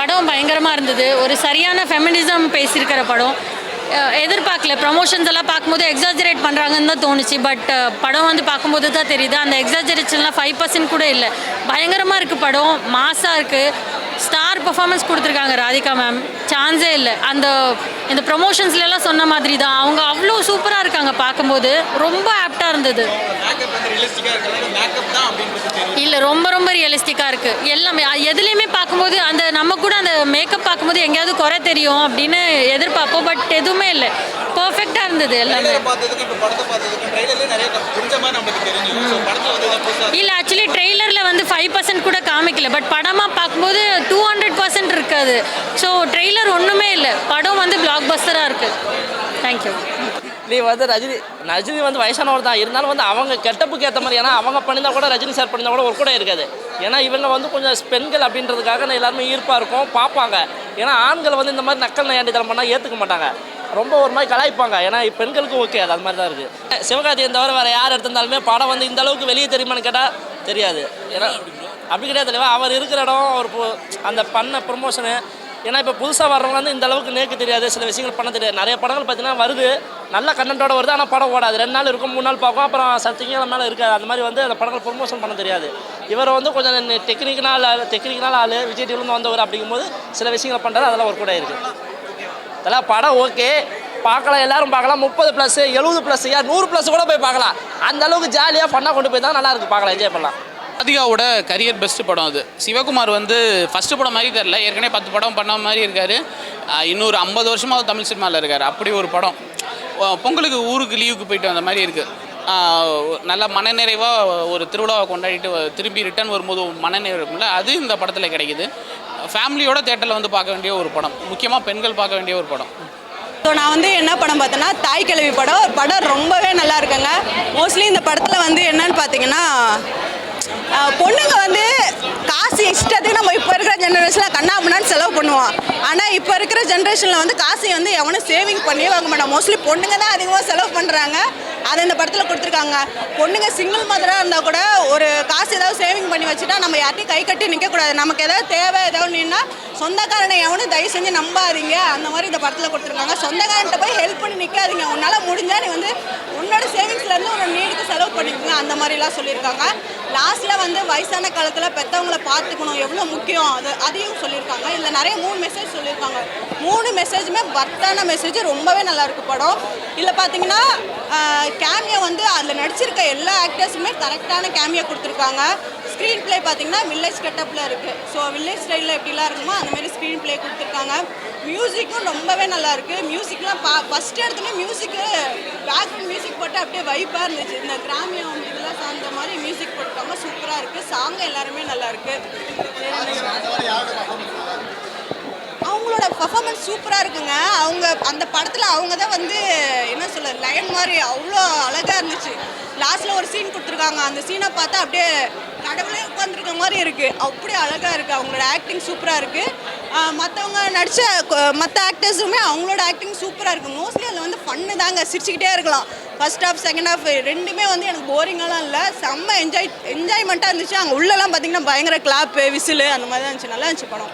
படம் பயங்கரமாக இருந்தது. ஒரு சரியான ஃபெமினிசம் பேசியிருக்கிற படம். எதிர்பார்க்கல. ப்ரமோஷன்ஸ் எல்லாம் பார்க்கும்போது எக்ஸாஜரேட் பண்ணுறாங்கன்னு தான் தோணுச்சு. பட் படம் வந்து பார்க்கும்போது தான் தெரியுது அந்த எக்ஸாஜரேஷன்லாம் 5% கூட இல்லை. பயங்கரமாக இருக்குது படம். மாஸாக இருக்குது. ஸ்டார் பர்ஃபார்மன்ஸ் கொடுத்துருக்காங்க ராதிகா மேம். சான்ஸே இல்லை. இந்த ப்ரொமோஷன்ஸ்லாம் சொன்ன மாதிரி தான் அவங்க அவ்வளோ சூப்பராக இருக்காங்க. பார்க்கும்போது ரொம்ப ஆப்டாக இருந்தது. இல்லை, ரொம்ப ரொம்ப ரியலிஸ்டிக்காக இருக்குது எல்லாமே. எதுலேயுமே பார்க்கும்போது அந்த நம்ம கூட அந்த மேக்கப் பார்க்கும்போது எங்கேயாவது குறை தெரியும் அப்படின்னு எதிர்பார்ப்போம். பட் எதுவுமே இல்லை, பர்ஃபெக்டாக இருந்தது எல்லாமே. இல்லை, ஆக்சுவலி ட்ரெய்லரில் வந்து 5% கூட காமிக்கல. பட் படமாக பார்க்கும்போது 200% இருக்காது. ஸோ ட்ரெய்லர் ஒன்றுமே இல்லை. படம் வந்து பிளாக் பஸ்டராக இருக்குது. தேங்க்யூ. நீ வந்து ரஜினி வந்து வயசானவர் தான் இருந்தாலும் வந்து அவங்க கெட்டப்புக்கு ஏற்ற மாதிரி. ஏன்னா அவங்க பண்ணியிருந்தா கூட ரஜினி சார் பண்ணியிருந்தா கூட ஒரு கூட இருக்காது. ஏன்னா இவங்க வந்து கொஞ்சம் பெண்கள் அப்படின்றதுக்காக எல்லாருமே ஈர்ப்பாக இருக்கும், பார்ப்பாங்க. ஏன்னா ஆண்கள் வந்து இந்த மாதிரி நக்கல் நையாண்டித்தனம் பண்ணால் ஏற்றுக்க மாட்டாங்க, ரொம்ப ஒரு மாதிரி கலாய்ப்பாங்க. ஏன்னா பெண்களுக்கு ஓகே, அது மாதிரி தான் இருக்குது. சிவகார்த்திகேயன் தவிர வேறு யார் எடுத்திருந்தாலுமே படம் வந்து இந்த அளவுக்கு வெளியே தெரியுமான்னு கேட்டால் தெரியாது. ஏன்னா அப்படி கிடையாது இல்லையா, அவர் இருக்கிற இடம், அவர் அந்த பண்ண ப்ரொமோஷனு. ஏன்னா இப்போ புதுசாக வர்றவங்க வந்து இந்த அளவுக்கு நேருக்கு தெரியாது, சில விஷயங்கள் பண்ண தெரியாது. நிறைய படங்கள் பார்த்தீங்கன்னா வருது, நல்ல கண்டென்ட்டோட வருது, ஆனால் படம் ஓடாது. 2 நாள் இருக்கும், 3 நாள் பார்க்கும், அப்புறம் சத்தியங்கள் மேலே இருக்காது. அந்த மாதிரி வந்து அந்த படங்கள் ப்ரொமோஷன் பண்ண தெரியாது. இவர் வந்து கொஞ்சம் டெக்னிக்கனால் ஆள், விஜய் டிவிலேருந்து வந்தவர். அப்படிங்கும்போது சில விஷயங்களை பண்ணுறது அதெல்லாம் ஒரு கூட இருக்குது. அதெல்லாம் படம் ஓகே, பார்க்கலாம், எல்லோரும் பார்க்கலாம். 30+, 70+, 100+ கூட போய் பார்க்கலாம். அந்த அளவுக்கு ஜாலியாக ஃபன்னாக கொண்டு போய் தான் நல்லாயிருக்கு, பார்க்கலாம், என்ஜாய் பண்ணலாம். ராதிகாவோட கரியர் பெஸ்ட் படம் அது. சிவகுமார் வந்து ஃபஸ்ட்டு படம் மாதிரி தெரில, ஏற்கனவே 10 படம் பண்ண மாதிரி இருக்கார். இன்னொரு 50 வருஷமாக தமிழ் சினிமாவில் இருக்கார். அப்படி ஒரு படம். பொங்கலுக்கு ஊருக்கு லீவுக்கு போயிட்டு வந்த மாதிரி இருக்குது. நல்லா மனநிறைவாக ஒரு திருவிழாவை கொண்டாடிட்டு திரும்பி ரிட்டர்ன் வரும்போது மனநிறைவு இருக்கும்ல, அது இந்த படத்தில் கிடைக்குது. ஃபேமிலியோட தேட்டரில் வந்து பார்க்க வேண்டிய ஒரு படம், முக்கியமாக பெண்கள் பார்க்க வேண்டிய ஒரு படம். ஸோ நான் வந்து என்ன படம் பார்த்தேன்னா தாய் கிழவி படம். படம் ரொம்பவே நல்லா இருக்குங்க. மோஸ்ட்லி இந்த படத்தில் வந்து என்னன்னு பார்த்தீங்கன்னா பொண்ணுங்க வந்து காசு இஷ்டத்துக்கு நம்ம இப்போ இருக்கிற ஜென்ரேஷனில் கண்ணாமண்ணான்னு செலவு பண்ணுவோம். ஆனால் இப்போ இருக்கிற ஜென்ரேஷனில் வந்து காசை வந்து எவனும் சேவிங் பண்ணியே வாங்க மாட்டோம். மோஸ்ட்லி பொண்ணுங்க தான் அதிகமாக செலவு பண்ணுறாங்க. அதை இந்த படத்தில் கொடுத்துருக்காங்க. பொண்ணுங்க சிங்கிள் மதராக இருந்தால் கூட ஒரு காசு ஏதாவது சேவிங் பண்ணி வச்சுட்டா நம்ம யார்ட்டையும் கை கட்டி நிற்கக்கூடாது. நமக்கு ஏதாவது தேவை ஏதாவது நின்னா சொந்தக்காரனை எவனும் தயவு செஞ்சு நம்பாதீங்க. அந்த மாதிரி இந்த படத்தில் கொடுத்துருக்காங்க. சொந்தக்காரன்ட்ட போய் ஹெல்ப் பண்ணி நிற்காதீங்க. உன்னால் முடிஞ்சால் நீ வந்து உன்னோட சேவிங்ஸ்லேருந்து உன்னோட நீடுக்கு செலவு பண்ணிக்கோங்க. அந்த மாதிரிலாம் சொல்லியிருக்காங்க. லாஸ்ட்டில் வந்து வயசான காலத்தில் பெற்றவங்களை பார்த்துக்கணும் எவ்வளோ முக்கியம், அதையும் சொல்லியிருக்காங்க. இதில் நிறைய 3 மெசேஜ் சொல்லியிருக்காங்க. 3 மெசேஜுமே வர்த்தான மெசேஜ். ரொம்பவே நல்லாயிருக்கு படம். இதில் பார்த்தீங்கன்னா கேமியோ வந்து அதில் நடிச்சிருக்க எல்லா ஆக்டர்ஸுமே கரெக்டான கேமியோ கொடுத்துருக்காங்க. ஸ்க்ரீன் ப்ளே பார்த்தீங்கன்னா வில்லேஜ் கெட்டப்பில் இருக்குது. ஸோ வில்லேஜ் ஸ்டைலில் எப்படிலாம் இருக்குமோ அந்தமாதிரி ஸ்க்ரீன் ப்ளே கொடுத்துருக்காங்க. மியூசிக்கும் ரொம்பவே நல்லாயிருக்கு. மியூசிக்லாம் ஃபஸ்ட்டு எடுத்துமே மியூசிக்கு பேக்ரவுண்ட் மியூசிக் போட்டு அப்படியே வைப்பாக இருந்துச்சு. இந்த கிராமியம் இதெல்லாம் சார்ந்த மாதிரி மியூசிக் போட்டுருக்காங்க. சூப்பராக இருக்குது. சாங் எல்லாருமே நல்லாயிருக்கு. அவங்களோட பர்ஃபார்மன்ஸ் சூப்பராக இருக்குங்க. அவங்க அந்த படத்தில் அவங்க தான் வந்து என்ன சொல்ல லயன் மாதிரி அவ்வளோ அழகாக இருந்துச்சு. லாஸ்ட்டில் ஒரு சீன் கொடுத்துருக்காங்க. அந்த சீனை பார்த்தா அப்படியே கடவுளே உட்காந்துருக்க மாதிரி இருக்குது. அப்படியே அழகாக இருக்குது. அவங்களோட ஆக்டிங் சூப்பராக இருக்குது. மற்றவங்க நடித்த மற்ற ஆக்டர்ஸுமே அவங்களோட ஆக்டிங் சூப்பராக இருக்குது. மோஸ்ட்லி அதில் வந்து ஃபன்னு தாங்க, சிரிச்சுக்கிட்டே இருக்கலாம். ஃபர்ஸ்ட் ஹாஃப் செகண்ட் ஹாஃப் ரெண்டுமே வந்து எனக்கு போரிங்காலாம் இல்லை, செம்ம என்ஜாய்மெண்ட்டாக இருந்துச்சு. அங்கே உள்ளெல்லாம் பார்த்தீங்கன்னா பயங்கர கிளாப்பு விசிலு அந்த மாதிரி தான் இருந்துச்சு. நல்லா இருந்துச்சு படம்.